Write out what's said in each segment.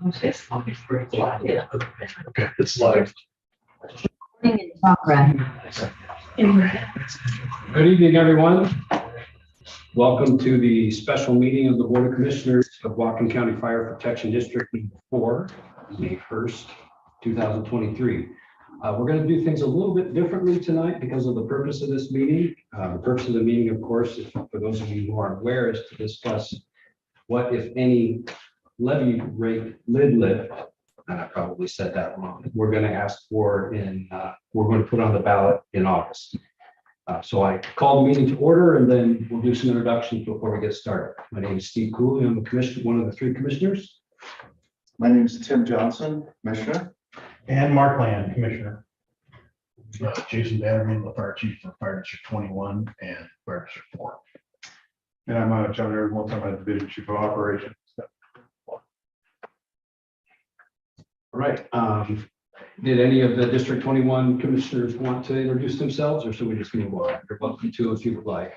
Okay, it's live. Good evening, everyone. Welcome to the special meeting of the Board of Commissioners of Whatcom County Fire Protection District 4, May 1st, 2023. We're going to do things a little bit differently tonight because of the purpose of this meeting. The purpose of the meeting, of course, is for those of you who aren't aware, is to discuss what, if any, levy rate lid lift, and I probably said that wrong, we're going to ask for we're going to put on the ballot in August. So I call the meeting to order, and then we'll do some introductions before we get started. My name is Steve Cooley. I'm a commissioner, one of the 3 commissioners. My name is Tim Johnson, Commissioner. And Mark Land, Commissioner. Jason Bannerman, the Fire Chief for Fire District 21 and Fire District 4. And I'm John Eric, one-time Division Chief of Operations. All right. Did any of the District 21 commissioners want to introduce themselves, or should we just move on? You're welcome to if you would like.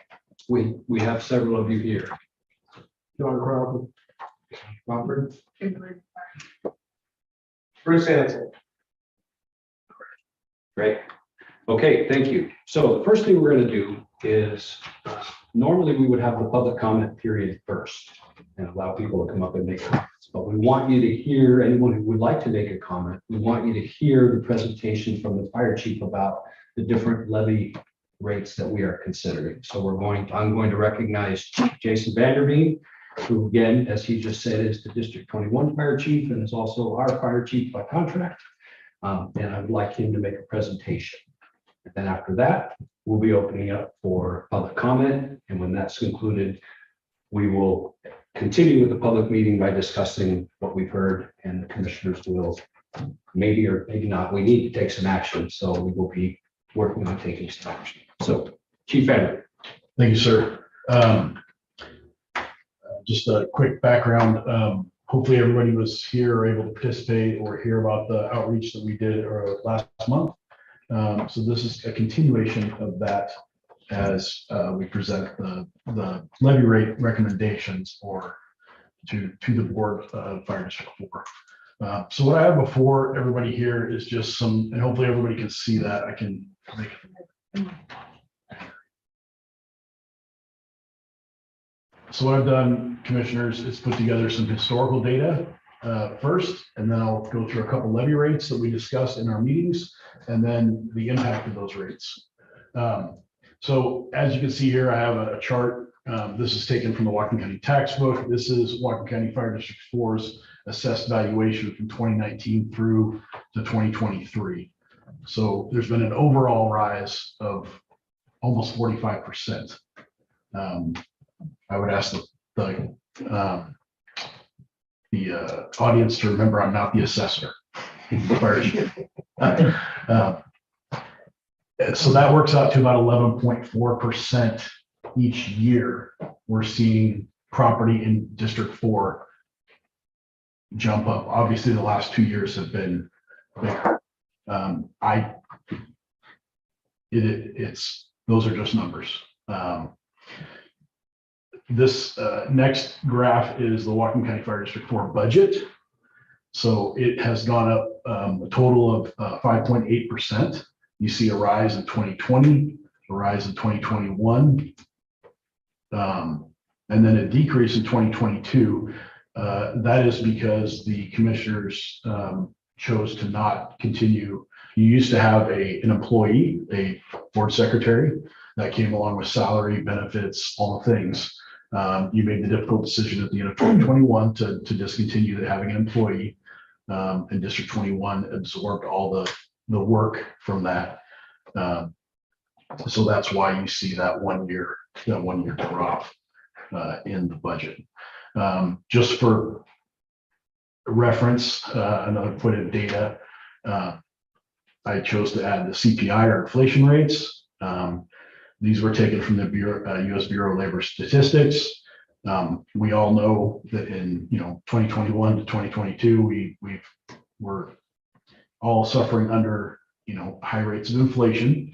We have several of you here. John Crawford. Robert. Bruce Hanson. Great. Okay, thank you. So the first thing we're going to do is normally we would have the public comment period first and allow people to come up and make comments. But we want you to hear, anyone who would like to make a comment, we want you to hear the presentation from the fire chief about the different levy rates that we are considering. So I'm going to recognize Chief Jason Vanderveen, who again, as he just said, is the District 21 fire chief and is also our fire chief by contract. And I would like him to make a presentation. And then after that, we'll be opening up for public comment. And when that's concluded, we will continue with the public meeting by discussing what we've heard, and the commissioners will maybe or maybe not. We need to take some action. So we will be working on taking some action. So Chief Vanderveen. Thank you, sir. Just a quick background. Hopefully everybody was here or able to participate or hear about the outreach that we did last month. So this is a continuation of that as we present the levy rate recommendations to the board of Fire District 4. So what I have before everybody here is just some, and hopefully everybody can see that. I can make it. So what I've done, commissioners, is put together some historical data first, and then I'll go through a couple levy rates that we discussed in our meetings, and then the impact of those rates. So as you can see here, I have a chart. This is taken from the Whatcom County tax book. This is Whatcom County Fire District 4's assessed valuation from 2019 through to 2023. So there's been an overall rise of almost 45%. I would ask the audience to remember I'm not the assessor. So that works out to about 11.4% each year. We're seeing property in District 4 jump up. Obviously, the last 2 years have been bigger. Those are just numbers. This next graph is the Whatcom County Fire District 4 budget. So it has gone up a total of 5.8%. You see a rise in 2020, a rise in 2021, and then a decrease in 2022. That is because the commissioners chose to not continue. You used to have an employee, a board secretary, that came along with salary, benefits, all the things. You made the difficult decision at the end of 2021 to discontinue having an employee, and District 21 absorbed all the work from that. So that's why you see that one year drop in the budget. Just for reference, another point of data, I chose to add the CPI or inflation rates. These were taken from the U.S. Bureau of Labor Statistics. We all know that in 2021 to 2022, we were all suffering under high rates of inflation,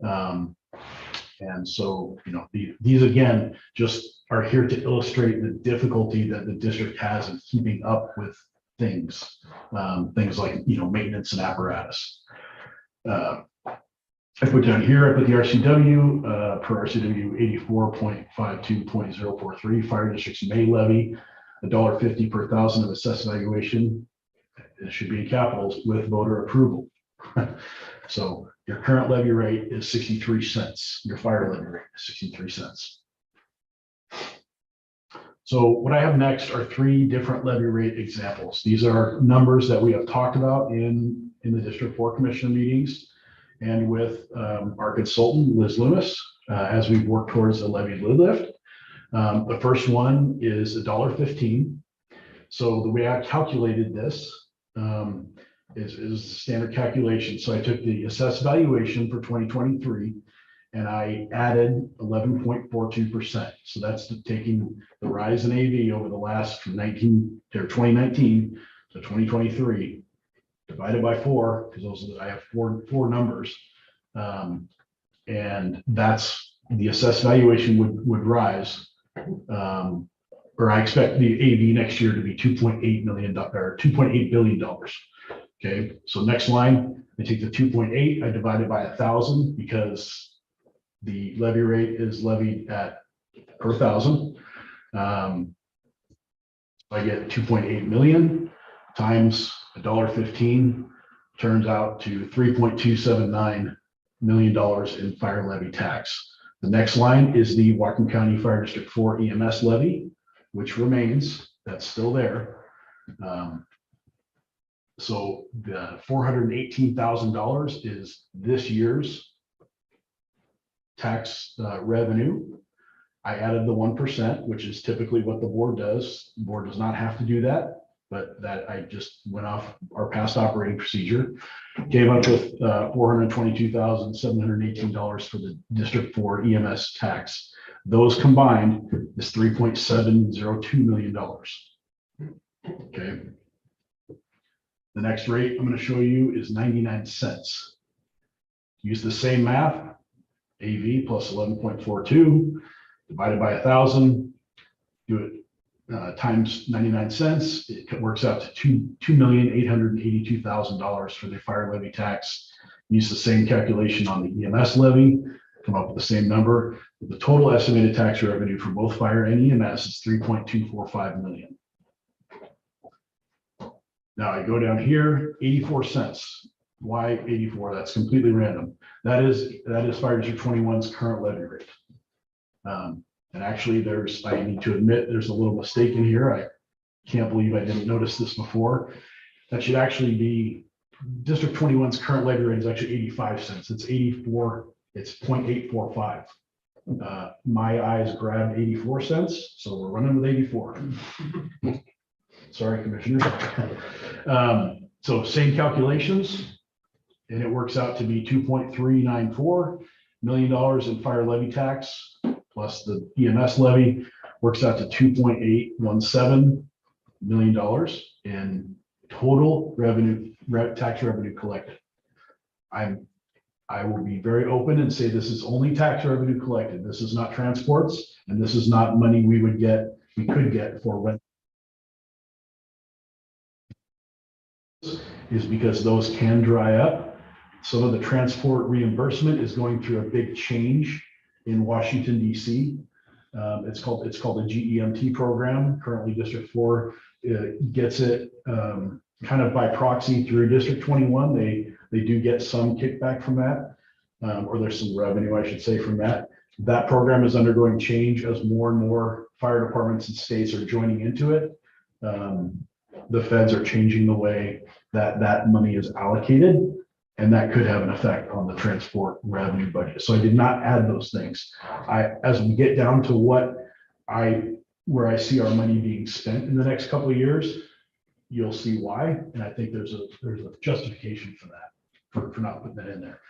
and so these again just are here to illustrate the difficulty that the district has in keeping up with things, things like, you know, maintenance and apparatus. I put down here, I put the RCW, per RCW 84.52.043, fire districts may levy $1.50 per thousand of assessed valuation. It should be in capitals with voter approval. So your current levy rate is 63 cents. Your fire levy rate is 63 cents. So what I have next are 3 different levy rate examples. These are numbers that we have talked about in the District 4 Commission meetings and with our consultant, Liz Loomis, as we've worked towards a levy lid lift. The first one is $1.15. So the way I calculated this is standard calculation. So I took the assessed valuation for 2023 and I added 11.42%. So that's taking the rise in AV over the last from 2019 to 2023 divided by 4, because those are, I have four numbers. And that's the assessed valuation would rise. Or I expect the AV next year to be $2.8 million or $2.8 billion. Okay, so next line, I take the 2.8, I divide it by 1,000 because the levy rate is levied at per thousand. I get 2.8 million times $1.15 turns out to $3.279 million in fire levy tax. The next line is the Whatcom County Fire District 4 EMS levy, which remains, that's still there. So the $418,000 is this year's tax revenue. I added the 1%, which is typically what the board does. The board does not have to do that, but that I just went off our past operating procedure. Came up with $422,718 for the District 4 EMS tax. Those combined is $3.702 million. Okay. The next rate I'm going to show you is 99 cents. Use the same math, AV plus 11.42 divided by 1,000, do it times 99 cents. It works out to $2,882,000 for the fire levy tax. Use the same calculation on the EMS levy, come up with the same number. The total estimated tax revenue for both fire and EMS is $3.245 million. Now I go down here, 84 cents. Why 84? That's completely random. That is Fire District 21's current levy rate. And actually I need to admit, there's a little mistake in here. I can't believe I didn't notice this before. That should actually be District 21's current levy rate is actually 85 cents. It's 84, it's 0.845. My eyes grabbed 84 cents, so we're running with 84. Sorry, Commissioners. So same calculations, and it works out to be $2.394 million in fire levy tax, plus the EMS levy, works out to $2.817 million in total revenue, tax revenue collected. I will be very open and say this is only tax revenue collected. This is not transports, and this is not money we could get for rent. Is because those can dry up. Some of the transport reimbursement is going through a big change in Washington, D.C. It's called the GEMT program. Currently, District 4 gets it kind of by proxy through District 21. They do get some kickback from that, or there's some revenue, I should say, from that. That program is undergoing change as more and more fire departments and states are joining into it. The feds are changing the way that money is allocated, and that could have an effect on the transport revenue budget. So I did not add those things. As we get down to where I see our money being spent in the next couple of years, you'll see why. And I think there's a justification for that, for not putting that in there.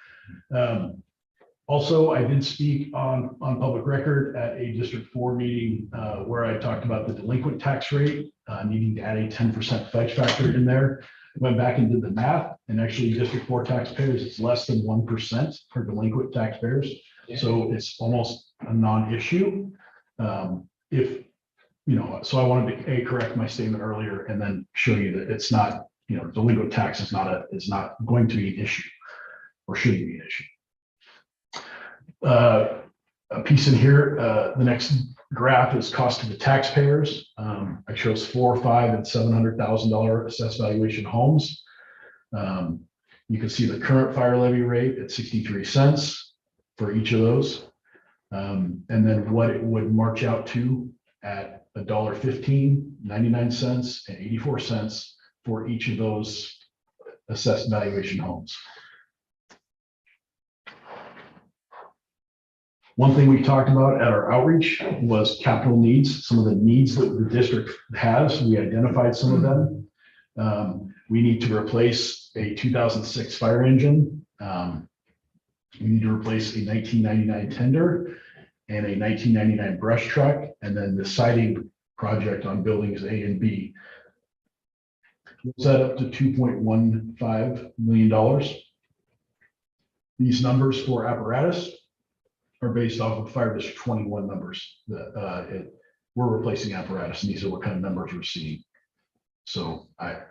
Also, I did speak on public record at a District 4 meeting where I talked about the delinquent tax rate, needing to add a 10% fudge factor in there. Went back and did the math, and actually District 4 taxpayers, it's less than 1% for delinquent taxpayers. So it's almost a non-issue. If so I wanted to correct my statement earlier and then show you that it's not, delinquent tax is not going to be an issue or shouldn't be an issue. A piece in here, the next graph is cost to the taxpayers. I chose $400,000, $500,000, and $700,000 assessed valuation homes. You can see the current fire levy rate at 63 cents for each of those. And then what it would march out to at $1.15, 99 cents, and 84 cents for each of those assessed valuation homes. One thing we talked about at our outreach was capital needs, some of the needs that the district has. We identified some of them. We need to replace a 2006 fire engine. We need to replace a 1999 tender and a 1999 brush truck, and then the siding project on buildings A and B. Set up to $2.15 million. These numbers for apparatus are based off of Fire District 21 numbers that we're replacing apparatus, and these are what kind of numbers we're seeing. So I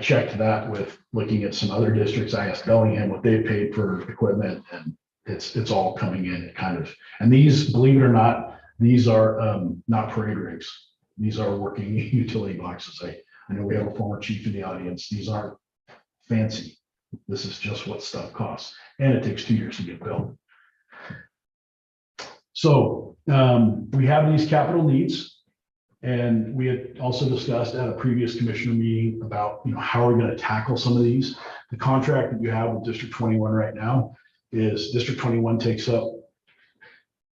checked that with looking at some other districts. I asked Bellingham what they paid for equipment, and it's all coming in kind of. And these, believe it or not, these are not parade rigs. These are working utility boxes. I know we have a former chief in the audience. These aren't fancy. This is just what stuff costs, and it takes 2 years to get built. So we have these capital needs, and we had also discussed at a previous commissioner meeting about how we're going to tackle some of these. The contract that you have with District 21 right now is District 21 takes up.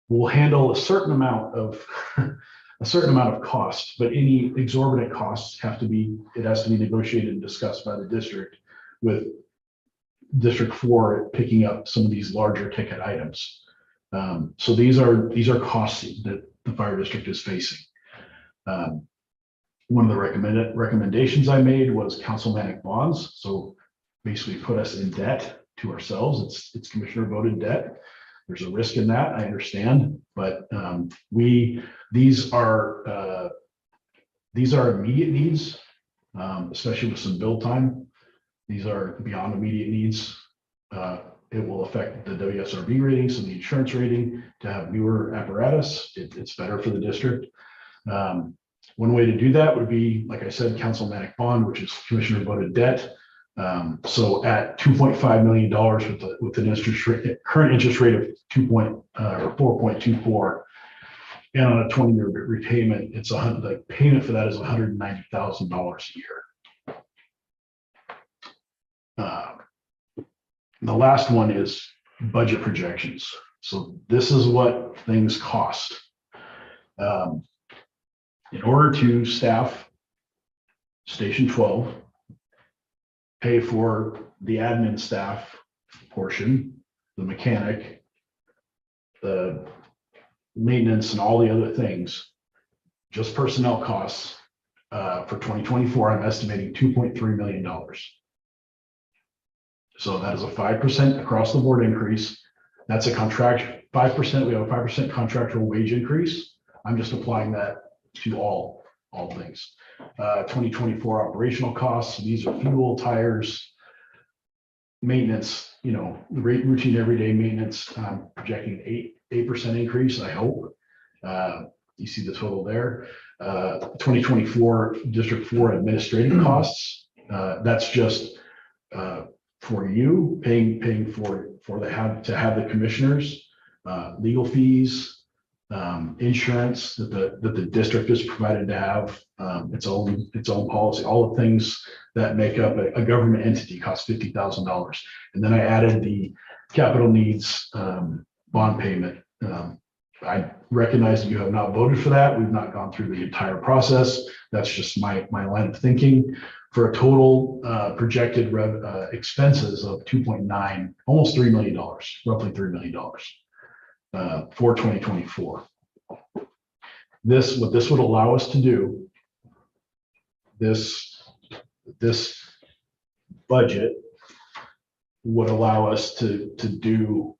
We'll handle a certain amount of cost, but any exorbitant costs has to be negotiated and discussed by the district, with District 4 picking up some of these larger ticket items. So these are costs that the fire district is facing. One of the recommendations I made was councilmanic bonds. So basically put us in debt to ourselves. It's commissioner voted debt. There's a risk in that, I understand, but these are immediate needs, especially with some build time. These are beyond immediate needs. It will affect the WSRB rating, so the insurance rating, to have newer apparatus. It's better for the district. One way to do that would be, like I said, councilmanic bond, which is commissioner voted debt. So at $2.5 million with an interest rate, current interest rate of 4.24, and on a 20-year repayment, the payment for that is $190,000 a year. The last one is budget projections. So this is what things cost. In order to staff Station 12, pay for the admin staff portion, the mechanic, the maintenance, and all the other things, just personnel costs for 2024, I'm estimating $2.3 million. So that is a 5% across the board increase. That's a 5%. We have a 5% contractual wage increase. I'm just applying that to all things. 2024 operational costs. These are fuel, tires, maintenance, routine everyday maintenance. Projecting 8% increase, I hope. You see the total there. 2024 District 4 administrative costs. That's just for you paying for to have the commissioners, legal fees, insurance that the district is provided to have, its own policy. All the things that make up a government entity cost $50,000. And then I added the capital needs bond payment. I recognize that you have not voted for that. We've not gone through the entire process. That's just my line of thinking, for a total projected expenses of 2.9, almost $3 million, roughly $3 million for 2024. What this would allow us to do, this budget would allow us to do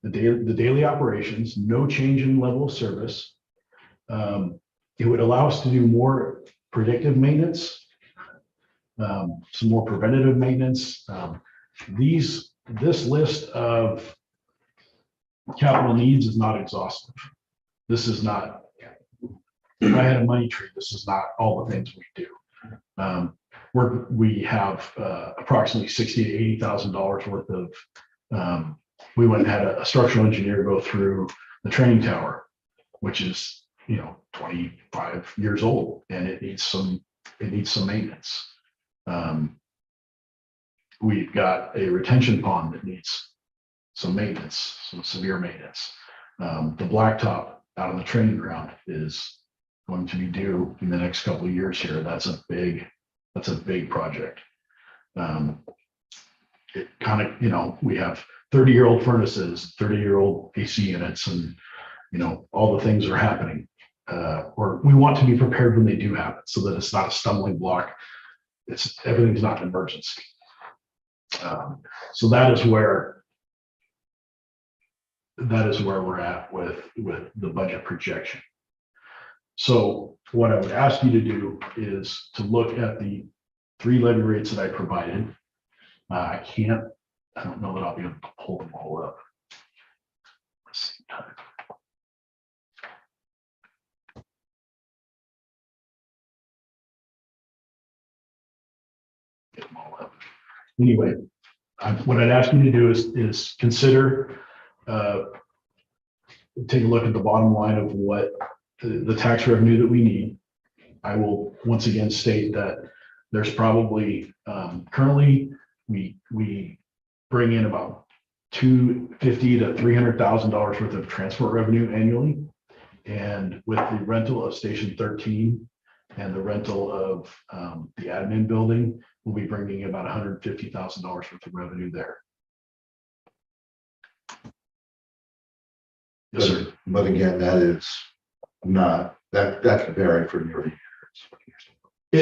the daily operations, no change in level of service, It would allow us to do more predictive maintenance, some more preventative maintenance. This list of capital needs is not exhaustive. This is not, if I had a money tree, this is not all the things we do. We have approximately $60,000 to $80,000 worth of, we went and had a structural engineer go through the training tower, which is, 25 years old, and it needs some maintenance. We've got a retention pond that needs some maintenance, some severe maintenance. The blacktop out on the training ground is going to be due in the next couple of years here. That's a big project. It kind of, we have 30-year-old furnaces, 30-year-old AC units, and all the things are happening. Or we want to be prepared when they do happen, so that it's not a stumbling block. Everything's not an emergency. So that is where we're at with the budget projection. So what I would ask you to do is to look at the 3 levy rates that I provided. I don't know that I'll be able to pull them all up. Let's see. Get them all up. Anyway, what I'd ask you to do is consider, take a look at the bottom line of what the tax revenue that we need. I will once again state that there's probably, currently we bring in about $250,000 to $300,000 worth of transport revenue annually. And with the rental of Station 13 and the rental of the admin building, we'll be bringing about $150,000 worth of revenue there. Yes, sir. But again, that is not, that could vary from year to year.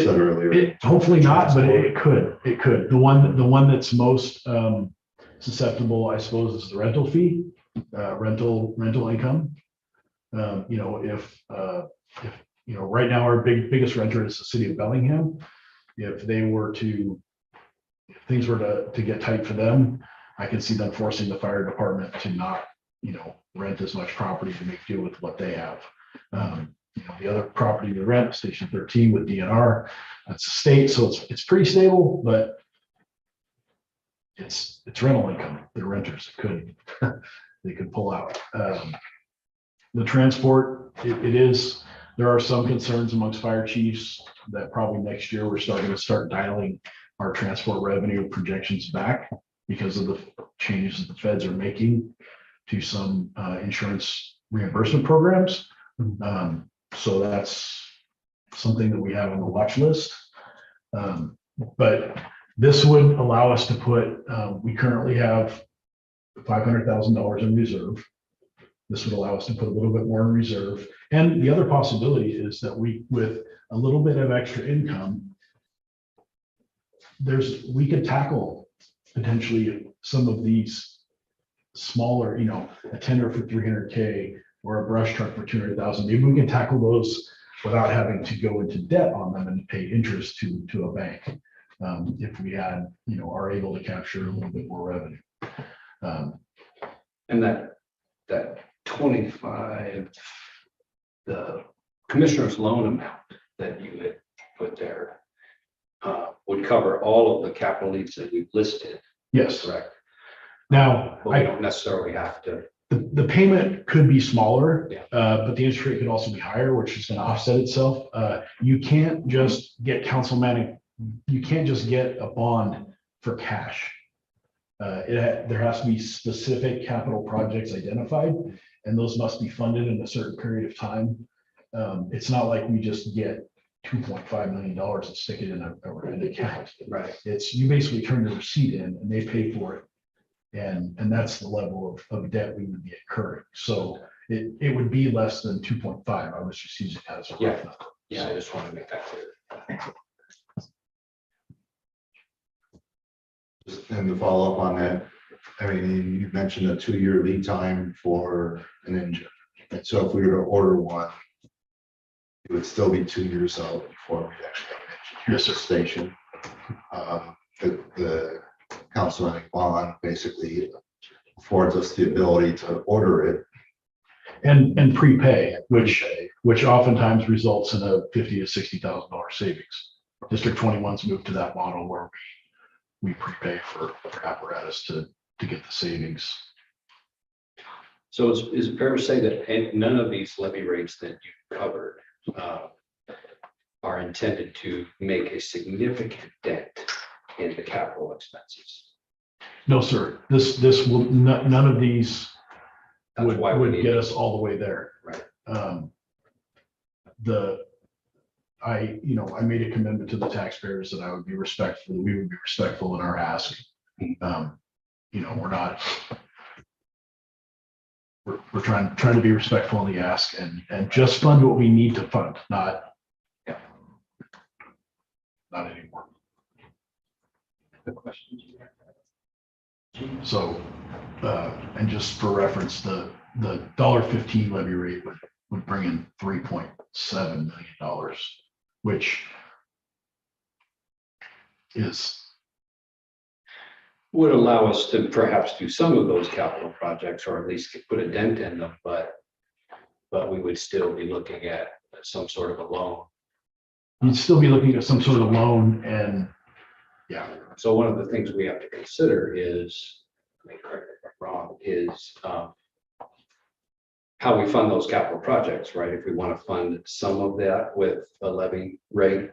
Said earlier. Hopefully not, but it could. The one that's most susceptible, I suppose, is the rental fee, rental income. If right now our biggest renter is the city of Bellingham. If things were to get tight for them, I could see them forcing the fire department to not, rent as much property to make deal with what they have. The other property we rent, Station 13 with DNR, that's a state, so it's pretty stable, but it's rental income. The renters they could pull out. The transport, there are some concerns amongst fire chiefs that probably next year we're starting to start dialing our transport revenue projections back because of the changes that the feds are making to some insurance reimbursement programs. So that's something that we have on the watch list. But this would allow us to put, we currently have $500,000 in reserve. This would allow us to put a little bit more in reserve. And the other possibility is that with a little bit of extra income, we could tackle potentially some of these smaller, a tender for $300K or a brush truck for $200,000. Maybe we can tackle those without having to go into debt on them and pay interest to a bank. If we are able to capture a little bit more revenue. And that 25, the commissioner's loan amount that you had put there would cover all of the capital needs that we've listed. Yes. Correct. Now, But we don't necessarily have to. The payment could be smaller, Yeah. but the interest rate could also be higher, which is going to offset itself. You can't just get you can't just get a bond for cash. There has to be specific capital projects identified, and those must be funded in a certain period of time. It's not like we just get $2.5 million and stick it in an account. Right. It's you basically turn the receipt in and they pay for it. And that's the level of debt we would be incurring. So it would be less than 2.5. I was just using that as a rough number. Yeah, I just want to make that clear. And to follow up on that, I mean, you mentioned a 2-year lead time for an engine. And so if we were to order one it would still be 2 years out before we actually have an engineer Yes, sir. station. The council bond basically affords us the ability to order it. and prepay, which oftentimes results in a $50,000 to $60,000 savings. District 21's moved to that model where we prepay for apparatus to get the savings. So is it fair to say that none of these levy rates that you covered are intended to make a significant dent in the capital expenses? No, sir, this will, none of these That's why we would need get us all the way there. Right. I made a commitment to the taxpayers that I would be respectful, that we would be respectful in our ask. We're trying to be respectful in the ask and just fund what we need to fund, not anymore. The questions. So, and just for reference, the $1.15 levy rate would bring in $3.7 million, which Would allow us to perhaps do some of those capital projects, or at least put a dent in them, but we would still be looking at some sort of a loan. you'd still be looking at some sort of loan and So one of the things we have to consider is, correct me if I'm wrong, is how we fund those capital projects, right? If we want to fund some of that with a levy rate,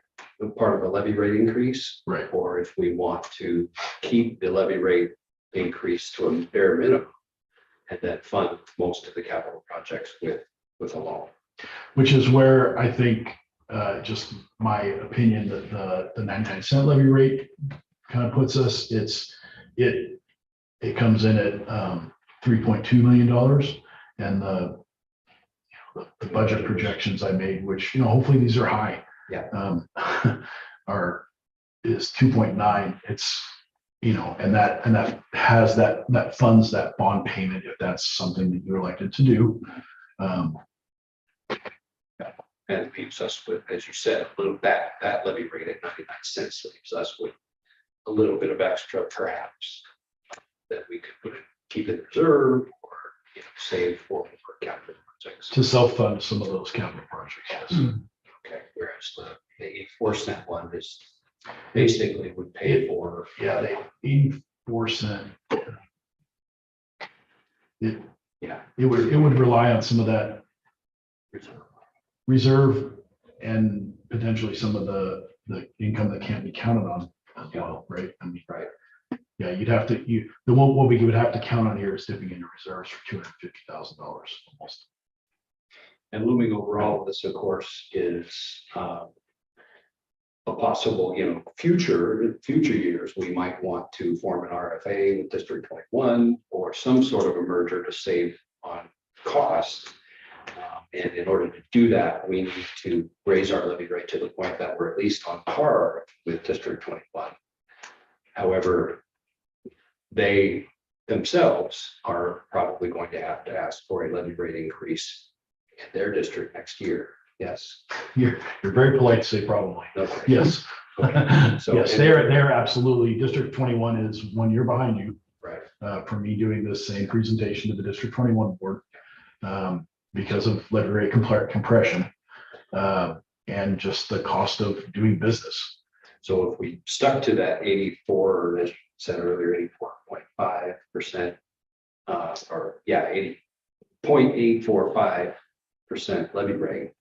part of a levy rate increase, right. or if we want to keep the levy rate increase to a bare minimum and then fund most of the capital projects with a loan. Which is where I think, just my opinion, that the 99-cent levy rate kind of puts us, it comes in at $3.2 million, and the budget projections I made, which, hopefully these are high. Yeah. Is 2.9. It's, and that has that funds that bond payment if that's something that you're elected to do. And it leaves us with, as you said, a little that levy rate at 99 cents leaves us with a little bit of extra, perhaps, that we could keep in reserve or save for capital projects. To self-fund some of those capital projects, yes. Okay, whereas the 84-cent one is basically would pay for. Yeah, the 84-cent. It would rely on some of that reserve and potentially some of the income that can't be counted on as well, right? I mean, right. Yeah, you'd have to, what we would have to count on here is dipping into reserves for $250,000 almost. And looming over all of this, of course, is a possible, future years, we might want to form an RFA with District 21 or some sort of a merger to save on costs. And in order to do that, we need to raise our levy rate to the point that we're at least on par with District 21. However, they themselves are probably going to have to ask for a levy rate increase in their district next year. Yes. You're very polite to say probably. Okay. Yes. Okay. So yes, they're absolutely, District 21 is 1 year behind you. Right. For me doing this same presentation to the District 21 board because of levy rate compression and just the cost of doing business. So if we stuck to that 84, as you said earlier, 84.5%, or 80.845% levy rate,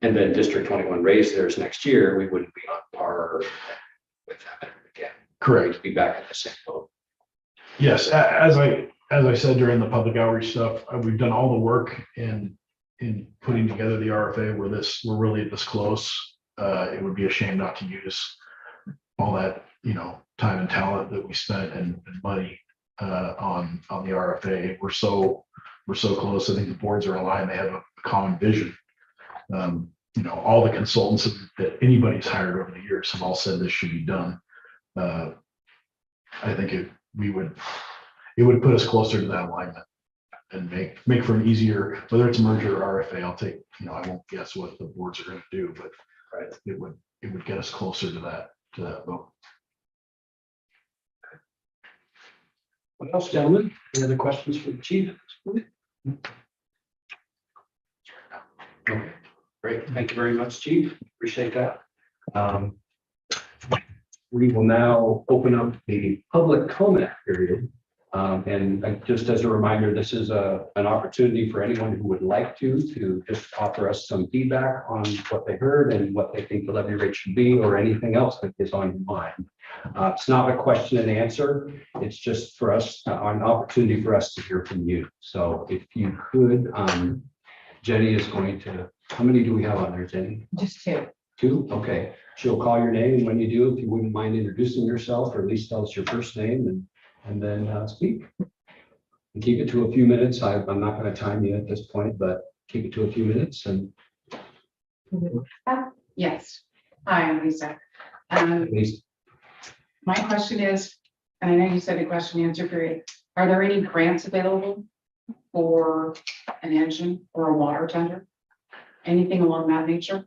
and then District 21 raised theirs next year, we wouldn't be on par with them again. Correct. We'd be back in the same boat. Yes, as I said during the public outreach stuff, we've done all the work in putting together the RFA. We're really this close. It would be a shame not to use all that time and talent that we spent and money on the RFA. We're so close. I think the boards are aligned. They have a common vision. All the consultants that anybody's hired over the years have all said this should be done. I think it would put us closer to that alignment. and make for an easier, whether it's merger or RFA, I'll take, I won't guess what the boards are going to do, but it would get us closer to that vote. What else, gentlemen? Any other questions for the chief? Okay, great. Thank you very much, chief. Appreciate that. We will now open up the public comment period. And just as a reminder, this is an opportunity for anyone who would like to just offer us some feedback on what they heard and what they think the levy rate should be, or anything else that is on your mind. It's not a question and answer. It's just for us, an opportunity for us to hear from you. So if you could, Jenny is going to, how many do we have on there, Jenny? Just two. Two? Okay. She'll call your name, and when you do, if you wouldn't mind introducing yourself, or at least tell us your first name and then speak. And keep it to a few minutes. I'm not going to time you at this point, but keep it to a few minutes and Yes. Hi, I'm Lisa. at least. My question is, and I know you said a question answer period, are there any grants available for an engine or a water tender? Anything along that nature?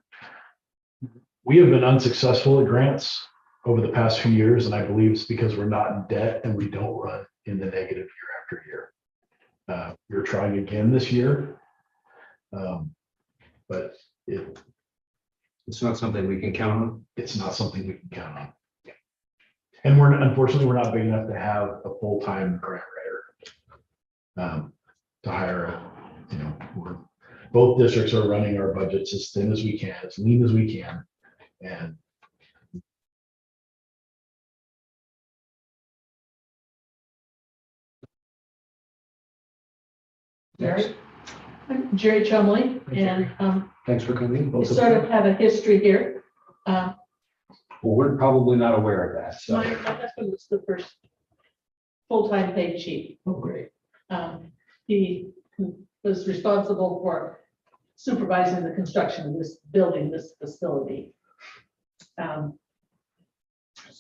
We have been unsuccessful at grants over the past few years, and I believe it's because we're not in debt and we don't run in the negative year after year. We're trying again this year, but It's not something we can count on. it's not something we can count on. And unfortunately, we're not big enough to have a full-time grant writer to hire. Both districts are running our budgets as thin as we can, as lean as we can, and Yes. I'm Jerry Chumley, and Thanks for coming. we Both of sort you. of have a history here. Well, we're probably not aware of that. So. My husband was the first full-time paid chief. Oh, great. He was responsible for supervising the construction of this building, this facility. So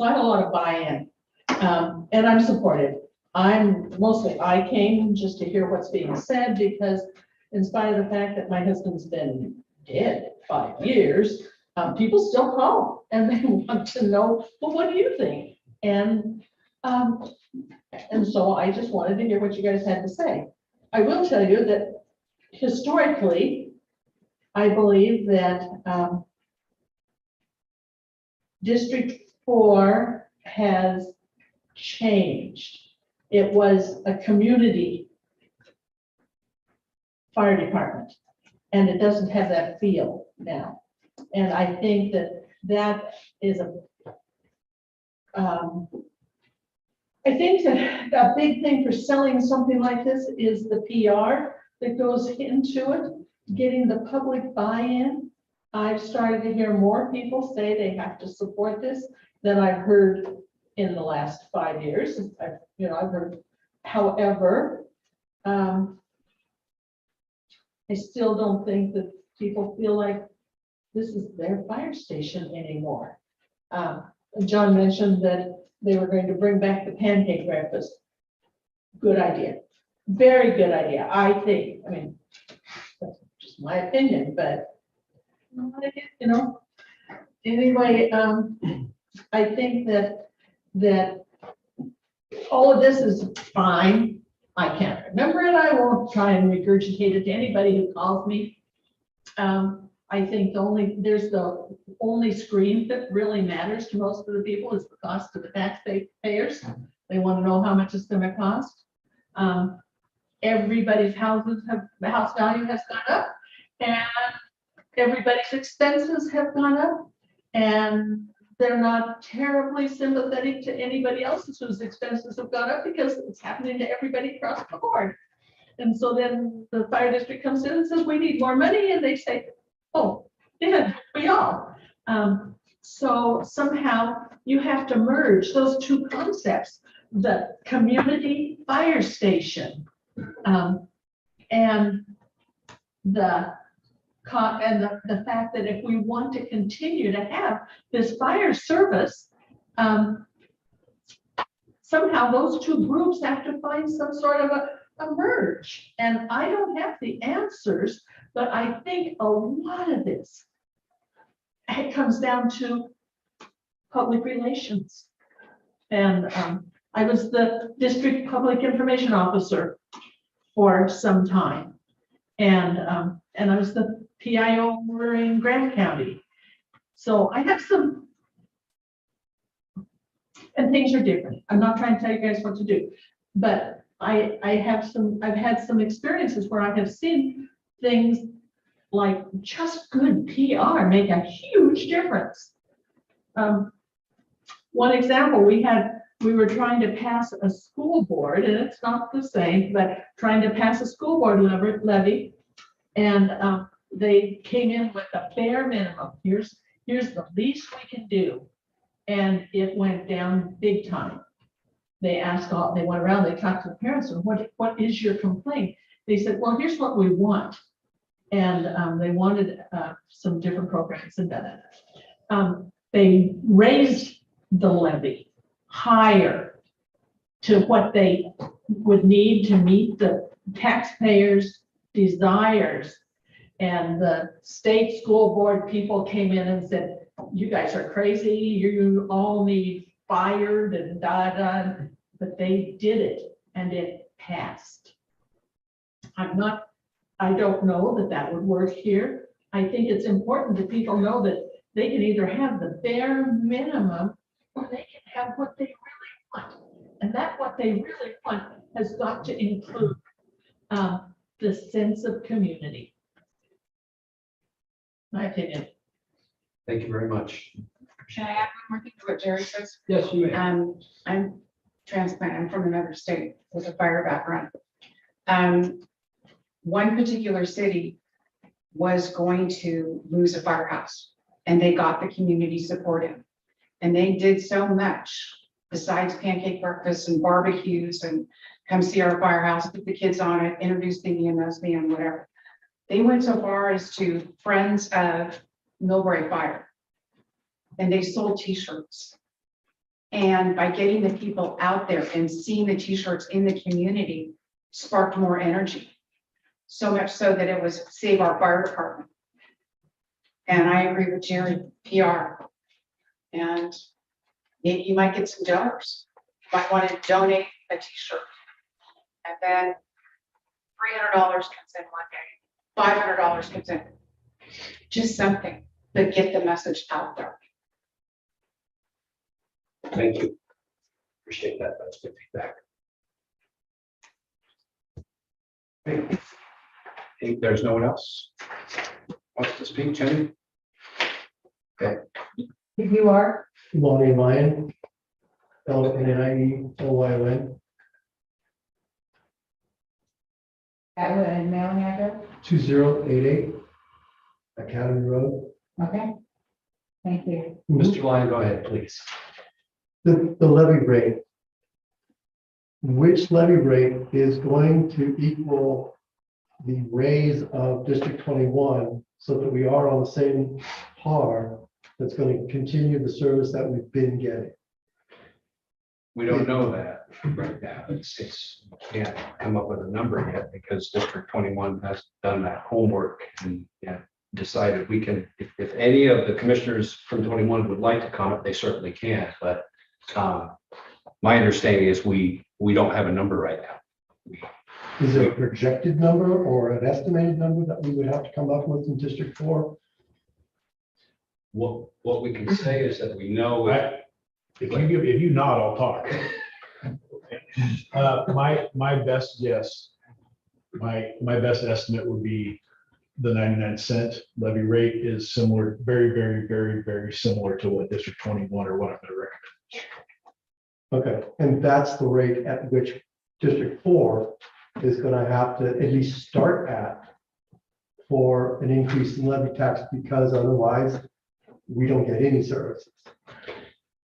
I have a lot of buy-in, and I'm supportive. I came just to hear what's being said, because in spite of the fact that my husband's been dead 5 years, people still call and they want to know, well, what do you think? And so I just wanted to hear what you guys had to say. I will tell you that historically, I believe that District 4 has changed. It was a community fire department, and it doesn't have that feel now. And I think that is I think that a big thing for selling something like this is the PR that goes into it, getting the public buy-in. I've started to hear more people say they have to support this than I've heard in the last 5 years. I've heard, however, I still don't think that people feel like this is their fire station anymore. John mentioned that they were going to bring back the pancake breakfast. Good idea. Very good idea. I think, that's just my opinion, but anyway, I think that all of this is fine. I can't remember it. I won't try and regurgitate it to anybody who calls me. I think there's the only screen that really matters to most of the people is the cost to the taxpayers. They want to know how much it's going to cost. Everybody's the house value has gone up, and everybody's expenses have gone up, and they're not terribly sympathetic to anybody else's whose expenses have gone up, because it's happening to everybody across the board. And so then the fire district comes in and says, we need more money. And they say, oh, yeah, we all. So somehow you have to merge those two concepts, the community fire station and the fact that if we want to continue to have this fire service, somehow those two groups have to find some sort of emerge? And I don't have the answers, but I think a lot of this, it comes down to public relations. And I was the district public information officer for some time. And I was the PIO over in Grant County. So I have some, and things are different. I'm not trying to tell you guys what to do, but I've had some experiences where I have seen things like just good PR make a huge difference. One example, we were trying to pass a school board, and it's not the same, but trying to pass a school board levy. And they came in with a bare minimum. Here's the least we can do. And it went down big time. They went around, they talked to the parents, and what is your complaint? They said, well, here's what we want. And they wanted some different programs and that. They raised the levy higher to what they would need to meet the taxpayers' desires. And the state school board people came in and said, you guys are crazy, you all need fired and da. But they did it and it passed. I don't know that would work here. I think it's important that people know that they can either have the bare minimum or they can have what they really want. And that what they really want has got to include the sense of community. My opinion. Thank you very much. Can I add one more thing to what Jerry says? Yes, you may. I'm transplant. I'm from another state with a fire background. One particular city was going to lose a firehouse, and they got the community support in. And they did so much besides pancake breakfasts and barbecues and come see our firehouse, put the kids on it, introduce the EMS and whatever. They went so far as to Friends of Millbrae Fire, and they sold t-shirts. And by getting the people out there and seeing the t-shirts in the community sparked more energy. So much so that it was save our fire department. And I agree with Jerry, PR. And you might get some donors. You might want to donate a t-shirt. And then $300 comes in one day, $500 comes in. Just something, but get the message out there. Thank you. Appreciate that. That's good feedback. Okay. Think there's no one else wants to speak, Jenny? Okay. You are? Lonnie Lyon, LNIEOYON, And mailing address? 2088 Academy Road. Okay. Thank you. Mr. Lyon, go ahead, please. The levy rate. Which levy rate is going to equal the raise of District 21 so that we are on the same par that's going to continue the service that we've been getting? We don't know that right now. It's can't come up with a number yet because District 21 has done that homework and decided we can, if any of the commissioners from 21 would like to comment, they certainly can. But my understanding is we don't have a number right now. Is it a projected number or an estimated number that we would have to come up with in District 4? What we can say is that we know. If you nod, I'll talk. My best guess, my best estimate would be the 99-cent levy rate is similar, very, very, very, very similar to what District 21 or what I'm going to recommend. Okay, and that's the rate at which District 4 is going to have to at least start at for an increase in levy tax, because otherwise we don't get any services.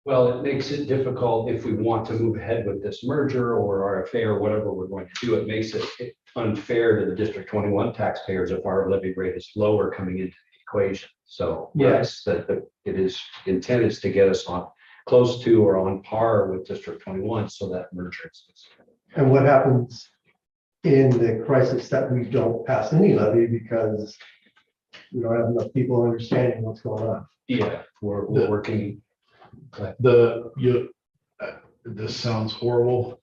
Well, it makes it difficult if we want to move ahead with this merger or RFA or whatever we're going to do. It makes it unfair to the District 21 taxpayers if our levy rate is lower coming into the equation. So yes, that it is intent is to get us on close to or on par with District 21 so that merger exists. And what happens in the crisis that we don't pass any levy because we don't have enough people understanding what's going on. Yeah, we're working. This sounds horrible.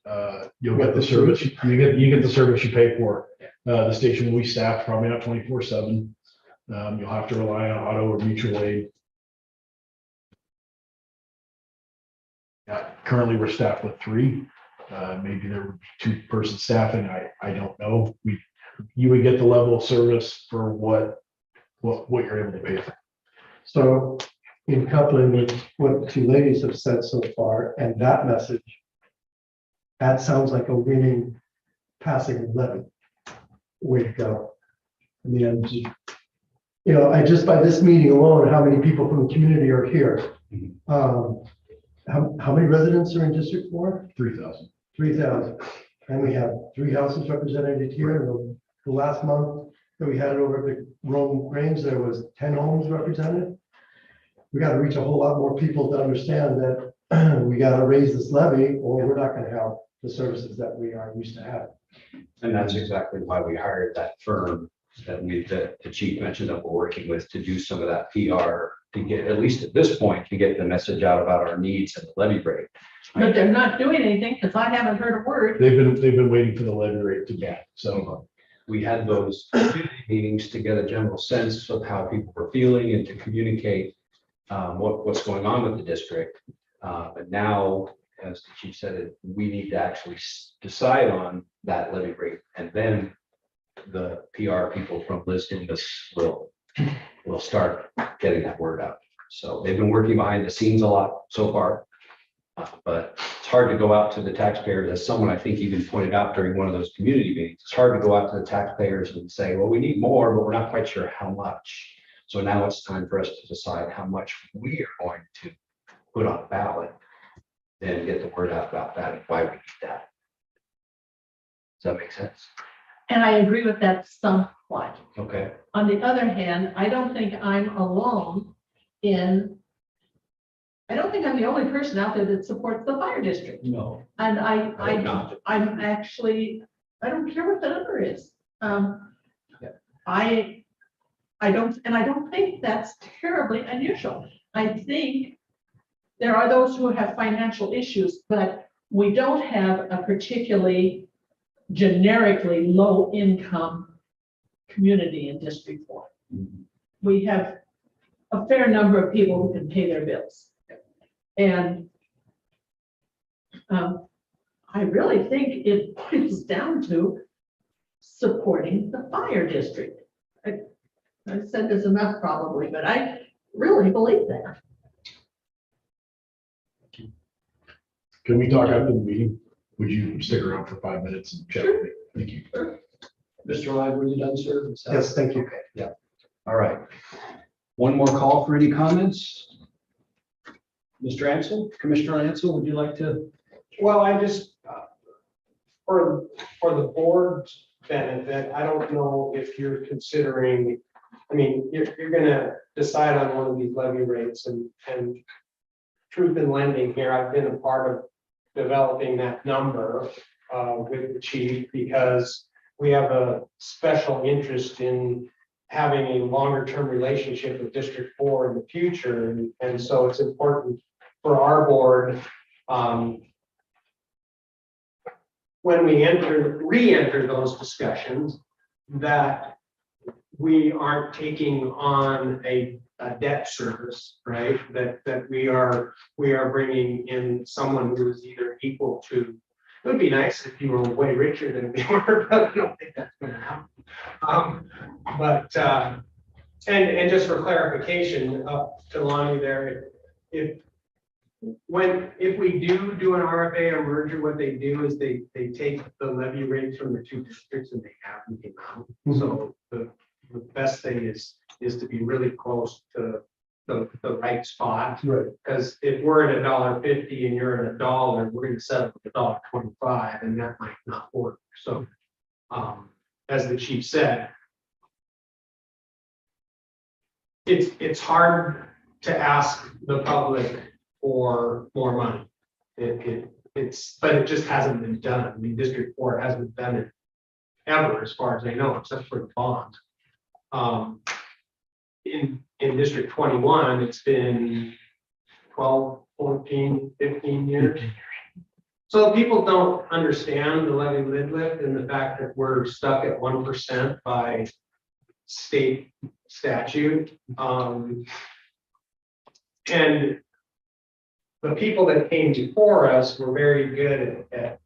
You'll get the service, you get the service you pay for. The station we staff probably not 24/7. You'll have to rely on auto or mutual aid. Currently, we're staffed with 3. Maybe there were 2-person staffing. I don't know. You would get the level of service for what you're able to pay for. So in coupling with what the 2 ladies have said so far and that message, that sounds like a winning passing levy. Way to go. I mean, I just by this meeting alone, how many people from the community are here? How many residents are in District 4? 3,000. 3,000. And we have 3 houses represented here. The last month that we had it over at the Rome Grange, there was 10 homes represented. We got to reach a whole lot more people to understand that we got to raise this levy or we're not going to have the services that we are used to having. And that's exactly why we hired that firm that the chief mentioned that we're working with to do some of that PR to get, at least at this point, to get the message out about our needs and the levy rate. But they're not doing anything because I haven't heard a word. They've been waiting for the levy rate to get. So We had those meetings to get a general sense of how people were feeling and to communicate what's going on with the district. But now, as the chief said, we need to actually decide on that levy rate, and then the PR people from Lisbon will start getting that word out. So they've been working behind the scenes a lot so far, but it's hard to go out to the taxpayers. As someone I think even pointed out during one of those community meetings, it's hard to go out to the taxpayers and say, well, we need more, but we're not quite sure how much. So now it's time for us to decide how much we are going to put on the ballot and get the word out about that and why we need that. Does that make sense? And I agree with that somewhat. Okay. On the other hand, I don't think I'm alone I don't think I'm the only person out there that supports the fire district. No. And hope not. I'm actually, I don't care what the number is. Yeah. I don't think that's terribly unusual. I think there are those who have financial issues, but we don't have a particularly generically low income community in District 4. We have a fair number of people who can pay their bills. And I really think it boils down to supporting the fire district. I said this enough probably, but I really believe that. can we talk after the meeting? Would you stick around for 5 minutes and chat with me? Thank you. Mr. Lyon, were you done, sir? Yes, thank you. Yeah. All right. One more call for any comments? Mr. Ansel, Commissioner Ansel, would you like to? Well, I just, for the board's benefit, I don't know if you're considering, I mean, you're gonna decide on one of these levy rates and truth in lending here, I've been a part of developing that number with the chief because we have a special interest in having a longer term relationship with District 4 in the future. And so it's important for our board when we re-enter those discussions that we aren't taking on a debt service, right? That we are bringing in someone who is either equal to. It would be nice if you were way richer than we were, but I don't think that's going to happen. And just for clarification, to Lonnie there, if we do an RFA or merger, what they do is they take the levy rates from the 2 districts and they average them out. So the best thing is to be really close to the right spot. Right. Because if we're at $1.50 and you're at $1, we're going to settle at $1.25, and that might not work. So, as the chief said, it's hard to ask the public for more money. But it just hasn't been done. I mean, District 4 hasn't done it ever, as far as I know, except for the bond. In District 21, it's been 12, 14, 15 years. So people don't understand the levy lid lift and the fact that we're stuck at 1% by state statute. And the people that came before us were very good at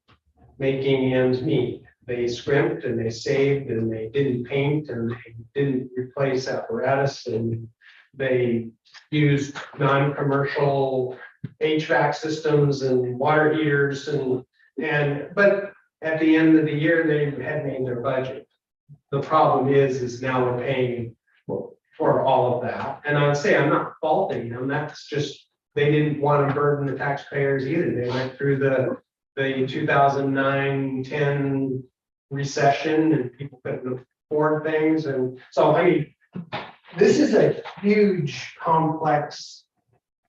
making ends meet. They scrimped and they saved and they didn't paint and they didn't replace apparatus and they used non-commercial HVAC systems and water heaters but at the end of the year, they had made their budget. The problem is now we're paying for all of that. And I would say I'm not faulting them. That's just, they didn't want to burden the taxpayers either. They went through the 2009-10 recession and people couldn't afford things. And so, I mean, this is a huge, complex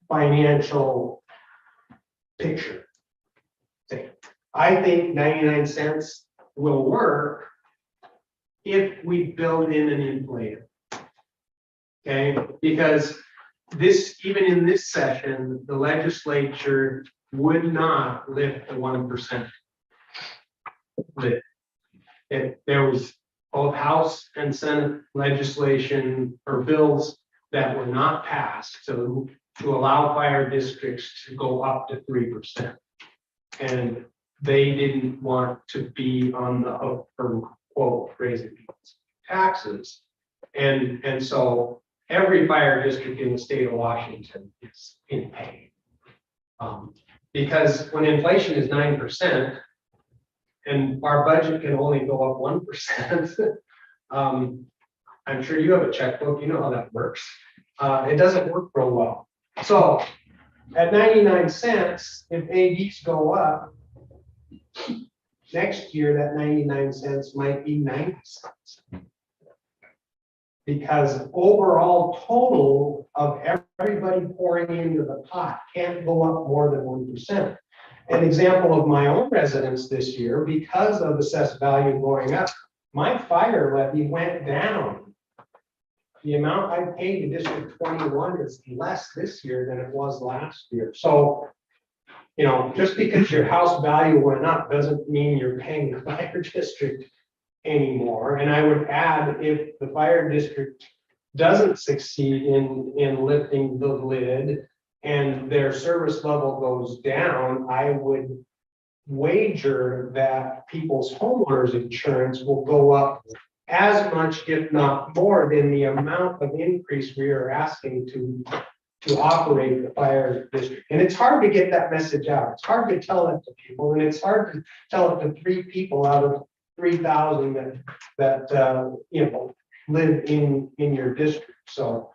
financial picture. I think 99 cents will work if we build in an inflator. Okay, because even in this session, the legislature would not lift the 1%. There was both House and Senate legislation or bills that were not passed to allow fire districts to go up to 3%. And they didn't want to be on the hook for, quote, raising people's taxes. And so every fire district in the state of Washington is in pain. Because when inflation is 9%, and our budget can only go up 1%, I'm sure you have a checkbook, you know how that works. It doesn't work real well. So at 99 cents, if ADs go up, next year that 99 cents might be 90 cents. Because overall total of everybody pouring into the pot can't go up more than 1%. An example of my own residence this year, because of assessed value going up, my fire levy went down. The amount I paid to District 21 is less this year than it was last year. So, you know, just because your house value went up doesn't mean you're paying the fire district anymore. And I would add, if the fire district doesn't succeed in lifting the lid and their service level goes down, I would wager that people's homeowners insurance will go up as much, if not more, than the amount of increase we are asking to operate the fire district. And it's hard to get that message out. It's hard to tell it to people, and it's hard to tell it to 3 people out of 3,000 that you know, live in your district. So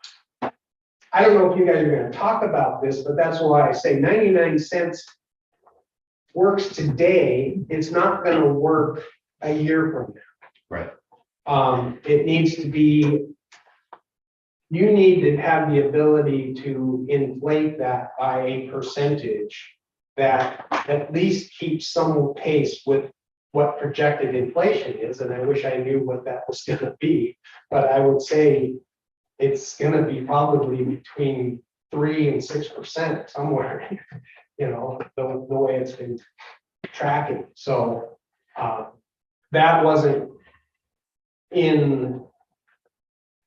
I don't know if you guys are going to talk about this, but that's why I say 99 cents works today. It's not going to work a year from now. Right. It needs to be, you need to have the ability to inflate that by a percentage that at least keeps some pace with what projected inflation is. And I wish I knew what that was going to be, but I would say it's going to be probably between 3 and 6% somewhere, you know, the way it's been tracking. So that wasn't in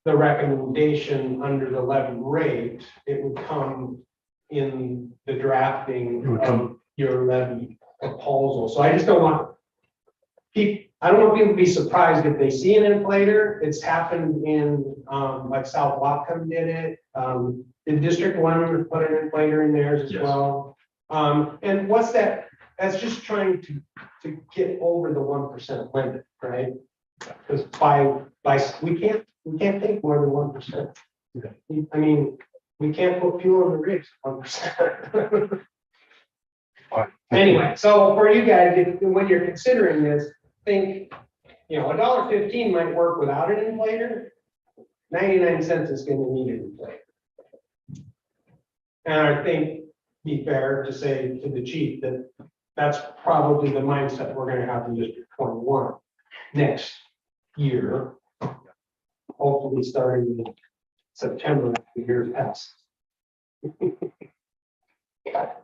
the recommendation under the levy rate. It would come in the drafting of your levy proposal. So I just don't want people, I don't want people to be surprised if they see an inflator. It's happened in like South Whatcom did it. In District 1 put an inflator in theirs as well. And what's that? That's just trying to get over the 1% limit, right? Because we can't take more than 1%. I mean, we can't put fuel in the rigs 1%. Anyway, so for you guys, when you're considering this, think, you know, $1.15 might work without an inflator. 99 cents is going to need an inflator. And I think be fair to say to the chief that that's probably the mindset we're going to have in District 21. next year. Hopefully starting in September, the year passes.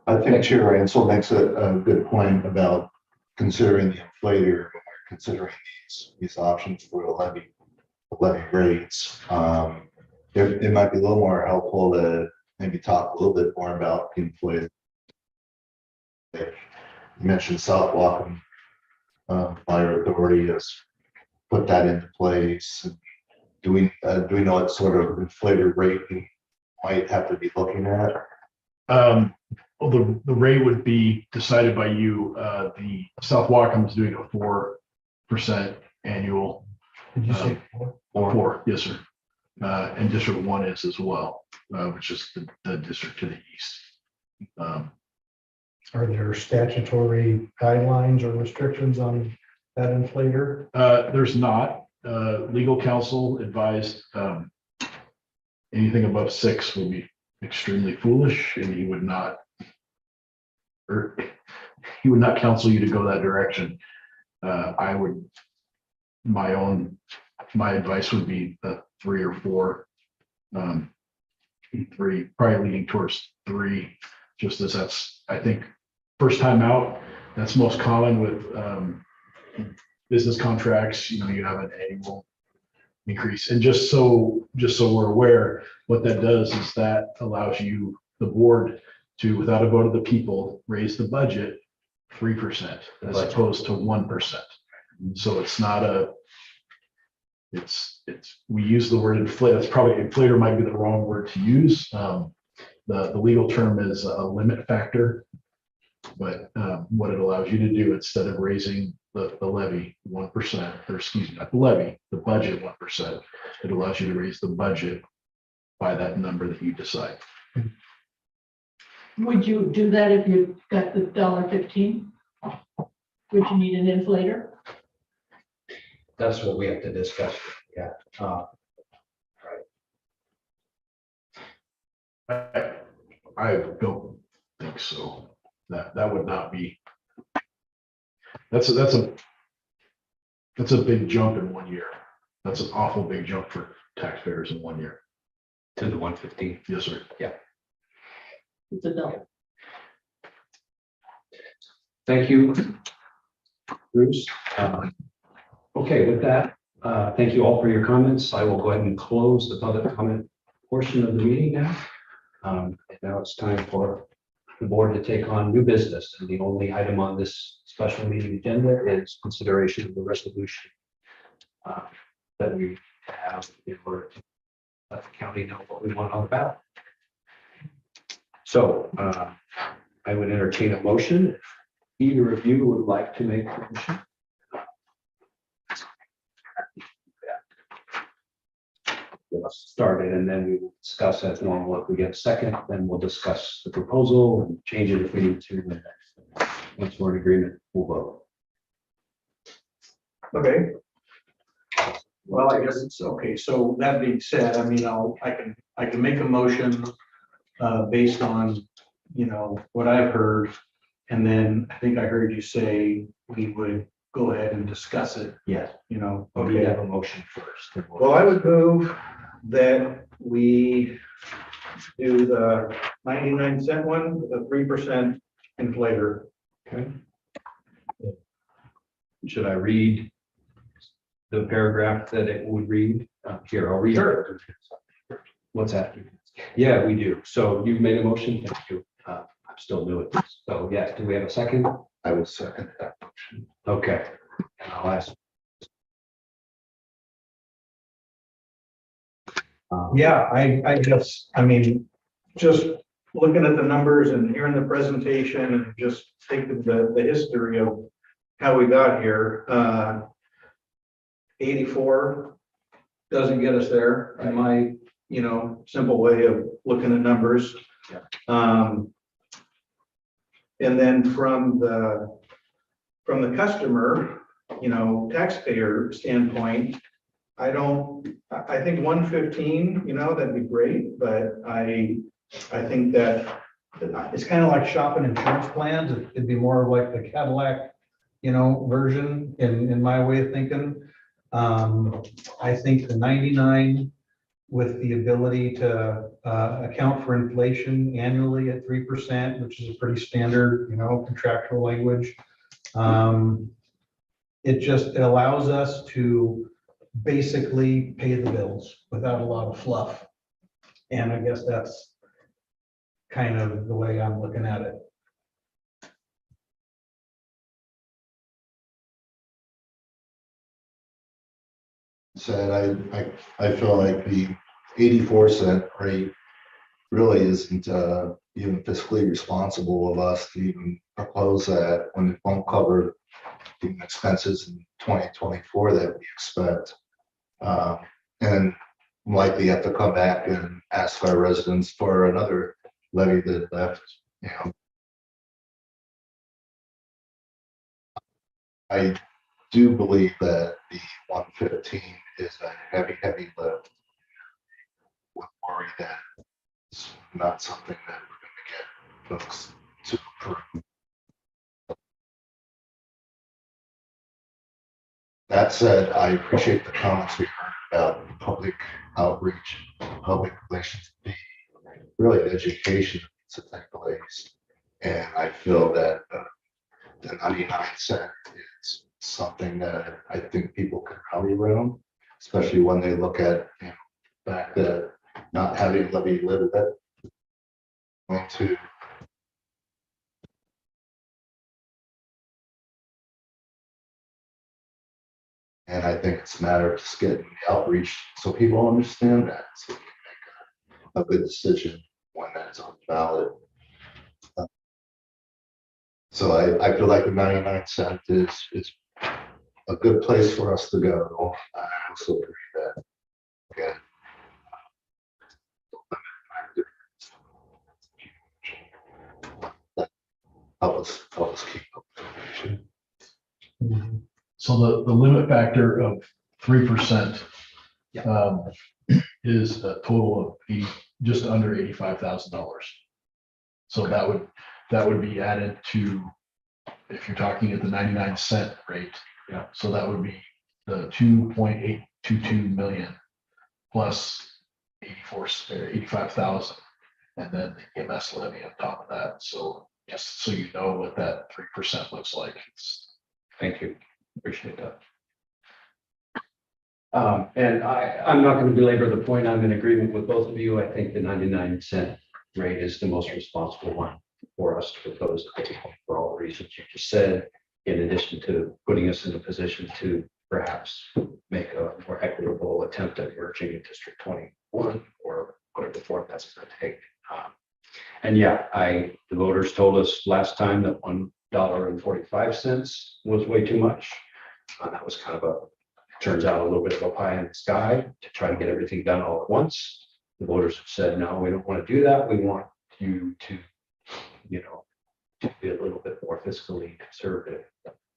I think Chair Ansel makes a good point about considering the inflator, when we're considering these options for the levy rates. It might be a little more helpful to maybe talk a little bit more about the inflator. You mentioned South Wacom Fire Authority has put that into place. Do we know what sort of inflator rate we might have to be looking at? Well, the rate would be decided by you. The South Wacom is doing a 4% annual. Did you say Four, yes, sir. And District 1 is as well, which is the district to the east. Are there statutory guidelines or restrictions on that inflator? There's not. Legal counsel advised anything above 6 will be extremely foolish, and he would not counsel you to go that direction. My advice would be a 3 or 4, 3, probably leaning towards 3, just as that's, I think, first time out, that's most common with business contracts. You have an annual increase. And just so we're aware, what that does is that allows you, the board, to, without a vote of the people, raise the budget 3% as opposed to 1%. So it's not we use the word inflate. That's probably, inflator might be the wrong word to use. The legal term is a limit factor, but what it allows you to do, instead of raising the levy 1%, or excuse me, not the levy, the budget 1%, it allows you to raise the budget by that number that you decide. Would you do that if you got the $1.15? Would you need an inflator? That's what we have to discuss. Yeah. I don't think so. That would not be. That's a big jump in 1 year. That's an awful big jump for taxpayers in 1 year. To the 150. Yes, sir. Yeah. It's a double. Thank you, Bruce. Okay, with that, thank you all for your comments. I will go ahead and close the public comment portion of the meeting now. And now it's time for the board to take on new business. And the only item on this special meeting agenda is consideration of the resolution that we have in order to let the county know what we want on the ballot. So I would entertain a motion. If either of you would like to make a motion. Get us started, and then we will discuss as normal. If we get a second, then we'll discuss the proposal and change it if we need to. And once we're in agreement, we'll vote. Okay. Well, I guess it's okay. So that being said, I mean, I can make a motion based on, what I've heard. And then I think I heard you say we would go ahead and discuss it, Yes. Okay. We have a motion first. Well, I would move that we do the 99-cent one, the 3% inflator. Okay. Should I read the paragraph that it would read? Here, I'll read. Sure. What's that? Yeah, we do. So you've made a motion. Thank you. I'm still new at this. So yeah, do we have a second? I will second that motion. Okay. And I'll ask. Yeah, I guess, I mean, just looking at the numbers and hearing the presentation and just thinking the history of how we got here, 84 doesn't get us there in my, simple way of looking at numbers. Yeah. And then from the customer, taxpayer standpoint, I think 115, that'd be great, but I think that it's kind of like shopping insurance plans. It'd be more like the Cadillac version in my way of thinking. I think the 99 with the ability to account for inflation annually at 3%, which is a pretty standard, contractual language. It allows us to basically pay the bills without a lot of fluff. And I guess that's kind of the way I'm looking at it. Said, I feel like the 84-cent rate really isn't even fiscally responsible of us to even propose that when it won't cover the expenses in 2024 that we expect. And likely have to come back and ask our residents for another levy that left, I do believe that the 115 is a heavy lift. Would worry that it's not something that we're going to get folks to approve. That said, I appreciate the comments we heard about public outreach, public relations, really education to take place. And I feel that the 99-cent is something that I think people can rally around, especially when they look at the fact that not having levy limit going to and I think it's a matter of just getting the outreach so people understand that, so we can make a good decision when that's on the ballot. So I feel like the 99-cent is a good place for us to go. I also agree that, again, help us keep up with information. So the limit factor of 3% is a total of just under $85,000. So that would be added to, if you're talking at the 99-cent rate. Yeah. So that would be the 2.822 million plus 85,000, and then the EMS levy on top of that. So just so you know what that 3% looks like. Thank you. Appreciate that. And I'm not going to belabor the point. I'm in agreement with both of you. I think the 99-cent rate is the most responsible one for us to propose for all the reasons you just said, in addition to putting us in a position to perhaps make a more equitable attempt at merging in District 21 or whatever form that's going to take. And yeah, the voters told us last time that $1.45 was way too much. That was kind of turns out a little bit of a pie in the sky to try to get everything done all at once. The voters have said, no, we don't want to do that. We want you to be a little bit more fiscally conservative.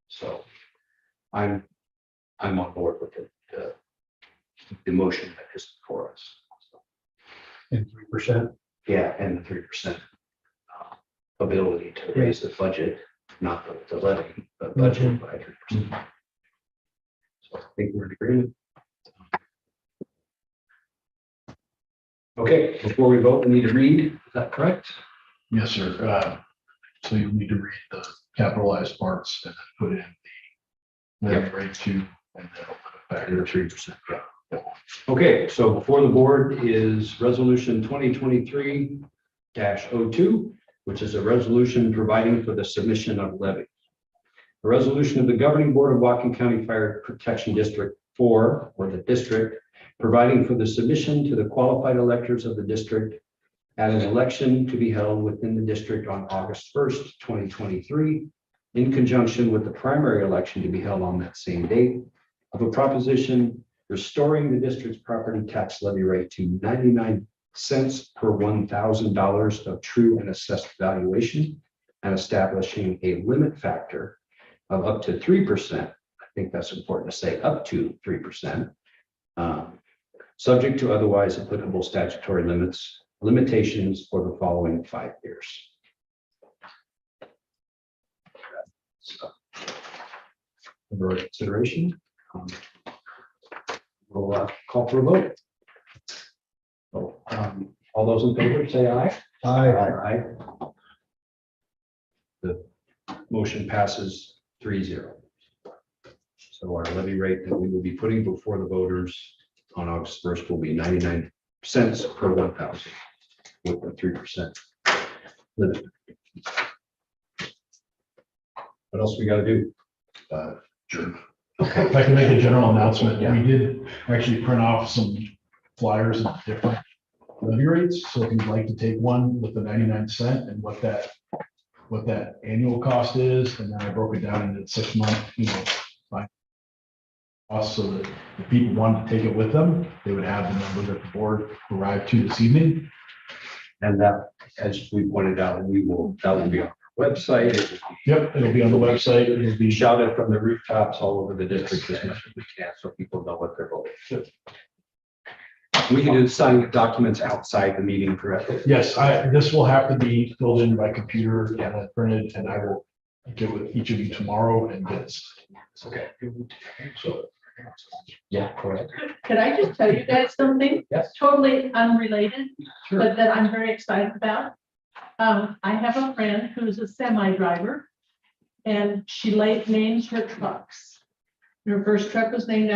So I'm on board with the motion that is before us. And 3%. Yeah, and the 3% ability to raise the budget, not the levy, but budget by 3%. So I think we're in agreement. Okay, before we vote, we need to read. Is that correct? Yes, sir. So you need to read the capitalized parts and then put in the levy rate 2, and then open it back to the 3%. Yeah. Okay, so before the board is resolution 2023-02, which is a resolution providing for the submission of levy. A resolution of the governing board of Whatcom County Fire Protection District 4, or the district, providing for the submission to the qualified electors of the district at an election to be held within the district on August 1st, 2023, in conjunction with the primary election to be held on that same date, of a proposition restoring the district's property tax levy rate to 99 cents per $1,000 of true and assessed valuation, and establishing a limit factor of up to 3%. I think that's important to say, up to 3%, subject to otherwise applicable statutory limitations for the following 5 years. So, under our consideration. We'll call for a vote. So, all those in favor, say aye. Aye. The motion passes 3-0. So our levy rate that we will be putting before the voters on August 1st will be 99 cents per 1,000 with the 3% limit. What else we gotta do? Sure. If I can make a general announcement, we did actually print off some flyers of different levy rates. So if you'd like to take one with the 99 cent and what that annual cost is, and then I broke it down into 6 month, by cost, so that if people wanted to take it with them, they would have the number that the board arrived to this evening. And that, as we pointed out, that will be on our website. It will Yep, it'll be on the website. It'll be be shouted from the rooftops all over the district as much as we can, so people know what they're voting. We can do signing documents outside the meeting, correct? Yes, this will have to be filled in by computer and printed, and I will get with each of you tomorrow and get it. Okay. So, Yeah, correct. Can I just tell you guys something? Yes. Totally unrelated, Sure. but that I'm very excited about. I have a friend who's a semi driver, and she names her trucks. Her first truck was named